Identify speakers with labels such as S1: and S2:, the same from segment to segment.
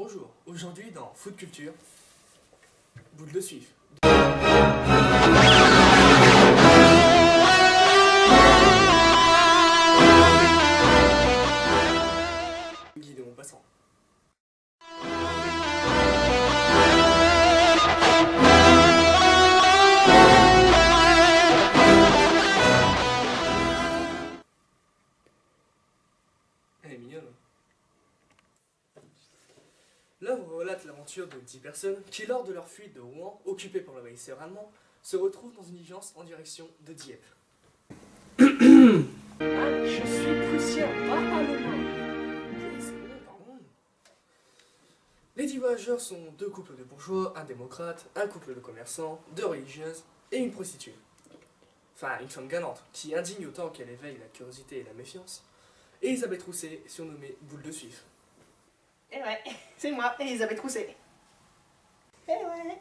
S1: Bonjour, aujourd'hui dans Foot Culture, boule de suif. Guide mon passant. Elle est mignonne. L'œuvre relate l'aventure de 10 personnes qui, lors de leur fuite de Rouen, occupées par l'envahisseur allemand, se retrouvent dans une diligence en direction de Dieppe. Je suis prussien, pas allemand. Oui, c'est bon, pardon. Les 10 voyageurs sont 2 couples de bourgeois, un démocrate, un couple de commerçants, 2 religieuses et une prostituée. Enfin, une femme galante, qui indigne autant qu'elle éveille la curiosité et la méfiance. Elisabeth Rousset, surnommée Boule de Suif.
S2: Eh ouais, c'est moi, Elisabeth Rousset. Eh ouais.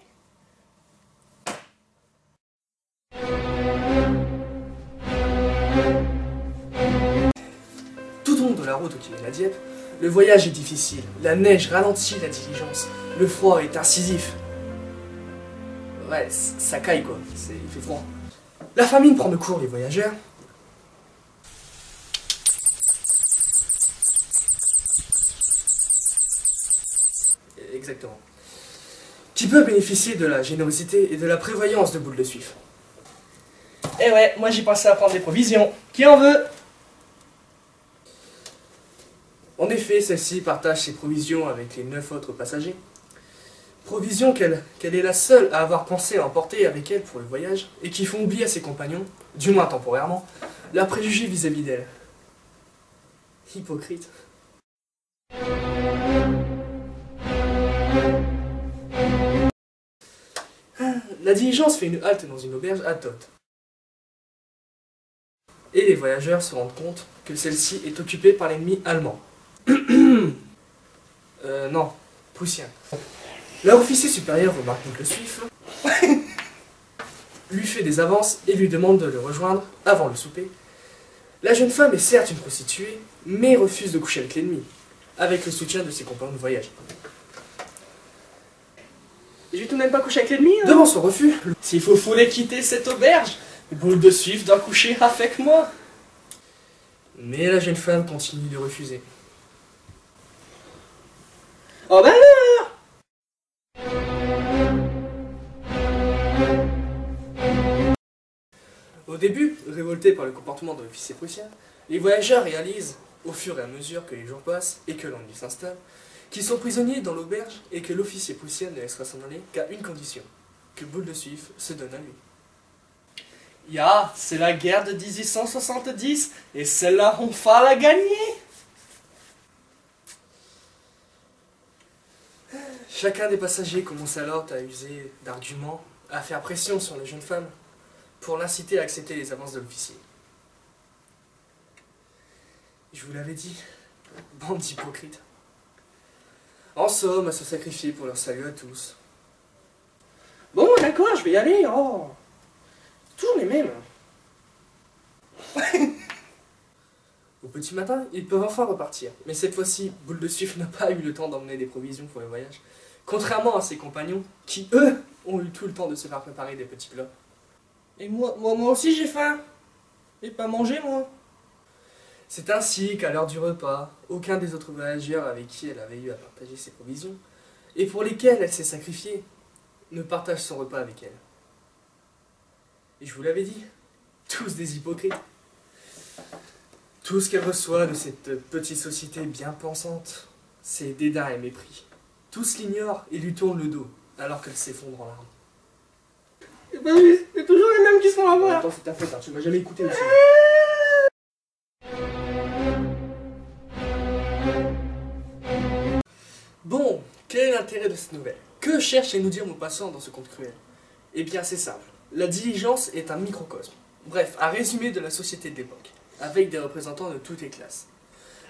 S1: Tout au long de la route qui mène à Dieppe, le voyage est difficile, la neige ralentit la diligence, le froid est incisif. Ouais, ça caille quoi, il fait froid. La famine prend de court les voyageurs. Exactement. Qui peut bénéficier de la générosité et de la prévoyance de Boule de Suif.
S2: Eh ouais, moi j'ai pensé à prendre des provisions. Qui en veut?
S1: En effet, celle-ci partage ses provisions avec les 9 autres passagers. Provisions qu'elle est la seule à avoir pensé à emporter avec elle pour le voyage, et qui font oublier à ses compagnons, du moins temporairement, leurs préjugés vis-à-vis d'elle. Hypocrite. La diligence fait une halte dans une auberge à Toth. Et les voyageurs se rendent compte que celle-ci est occupée par l'ennemi allemand. Non, prussien. Leur officier supérieur remarque donc le suif, lui fait des avances et lui demande de le rejoindre avant le souper. La jeune femme est certes une prostituée, mais refuse de coucher avec l'ennemi, avec le soutien de ses compagnons de voyage.
S2: Je vais tout de même pas coucher avec l'ennemi, hein.
S1: Devant son refus,
S2: S'il faut les quitter cette auberge, Boule de Suif doit coucher avec moi.
S1: mais la jeune femme continue de refuser.
S2: Oh ben alors.
S1: Au début, révoltés par le comportement de l'officier prussien, les voyageurs réalisent, au fur et à mesure que les jours passent et que l'ennui s'installe, qu'ils sont prisonniers dans l'auberge et que l'officier prussien ne laissera s'en aller qu'à une condition, que Boule de Suif se donne à lui.
S2: Ya, c'est la guerre de 1870 et celle-là on va la gagner.
S1: Chacun des passagers commence alors à user d'arguments, à faire pression sur la jeune femme, pour l'inciter à accepter les avances de l'officier. Je vous l'avais dit, bande d'hypocrites. En somme, à se sacrifier pour leur salut à tous.
S2: Bon, d'accord, je vais y aller. Oh, toujours les mêmes.
S1: Au petit matin, ils peuvent enfin repartir, mais cette fois-ci, Boule de Suif n'a pas eu le temps d'emmener des provisions pour le voyage, contrairement à ses compagnons, qui eux, ont eu tout le temps de se faire préparer des petits plats.
S2: Et moi aussi j'ai faim. J'ai pas mangé moi.
S1: C'est ainsi qu'à l'heure du repas, aucun des autres voyageurs avec qui elle avait eu à partager ses provisions, et pour lesquels elle s'est sacrifiée, ne partage son repas avec elle. Et je vous l'avais dit, tous des hypocrites. Tout ce qu'elle reçoit de cette petite société bien pensante, c'est dédain et mépris. Tous l'ignorent et lui tournent le dos, alors qu'elle s'effondre en larmes.
S2: Et ben oui, c'est toujours les mêmes qui se font avoir.
S1: Attends, c'est ta faute, hein, tu m'as jamais écouté aussi. Bon, quel est l'intérêt de cette nouvelle? Que cherche à nous dire Maupassant dans ce conte cruel? Eh bien, c'est simple. La diligence est un microcosme. Bref, un résumé de la société de l'époque, avec des représentants de toutes les classes.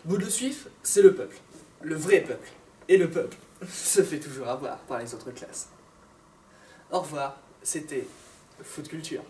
S1: Boule de Suif, c'est le peuple. Le vrai peuple. Et le peuple se fait toujours avoir par les autres classes. Au revoir, c'était Foot Culture.